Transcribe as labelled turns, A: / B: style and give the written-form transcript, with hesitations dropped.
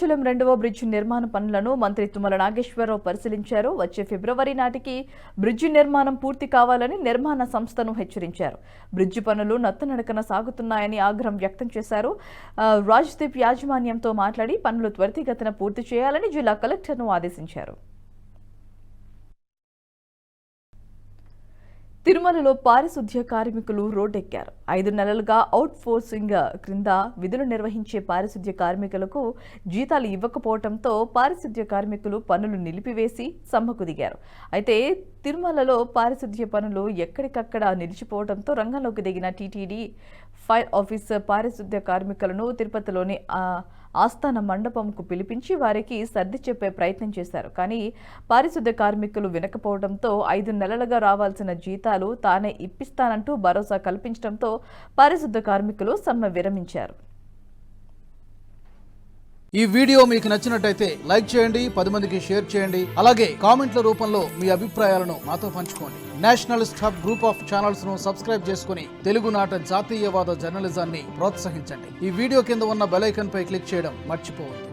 A: భద్రాచలం 2వ బ్రిడ్జి నిర్మాణ పనులను మంత్రి తుమ్మల నాగేశ్వరరావు పరిశీలించారు. వచ్చే ఫిబ్రవరి నాటికి బ్రిడ్జి నిర్మాణం పూర్తి కావాలని నిర్మాణ సంస్థను హెచ్చరించారు. బ్రిడ్జి పనులు నత్తనడకన సాగుతున్నాయని ఆగ్రహం వ్యక్తం చేశారు. రాజ్దీప్ యాజమాన్యంతో మాట్లాడి పనులు త్వరితగతిన పూర్తి చేయాలని జిల్లా కలెక్టర్ను ఆదేశించారు. తిరుమలలో పారిశుద్ధ్య కార్మికులు రోడ్డెక్కారు. 5 నెలలుగా అవుట్ ఫోర్సింగ్ క్రింద విధులు నిర్వహించే పారిశుద్ధ్య కార్మికులకు జీతాలు ఇవ్వకపోవడంతో పారిశుద్ధ్య కార్మికులు పనులు నిలిపివేసి సమ్మెకు దిగారు. అయితే తిరుమలలో పారిశుద్ధ్య పనులు ఎక్కడికక్కడ నిలిచిపోవడంతో రంగంలోకి దిగిన టీటీడీ ఫైర్ ఆఫీసర్ పారిశుద్ధ్య కార్మికులను తిరుపతిలోని ఆస్థాన మండపంకు పిలిపించి వారికి సర్ది చెప్పే ప్రయత్నం చేశారు. కానీ పారిశుద్ధ్య కార్మికులు వినకపోవడంతో 5 నెలలుగా రావాల్సిన జీతాలు తానే ఇప్పిస్తానంటూ భరోసా కల్పించడంతో పారిశుద్ధ్య కార్మికులు సమ్మె విరమించారు.
B: ఈ వీడియో మీకు నచ్చినట్టయితే లైక్ చేయండి, 10 మందికి షేర్ చేయండి. అలాగే కామెంట్ల రూపంలో మీ అభిప్రాయాలను మాతో పంచుకోండి. Nationalist hub group of channels ను సబ్స్క్రైబ్ చేసుకుని తెలుగునాట జాతీయవాద జర్నలిజాన్ని ప్రోత్సహించండి. ఈ వీడియో కింద ఉన్న బెల్ ఐకాన్ పై క్లిక్ చేయడం మర్చిపోవద్దు.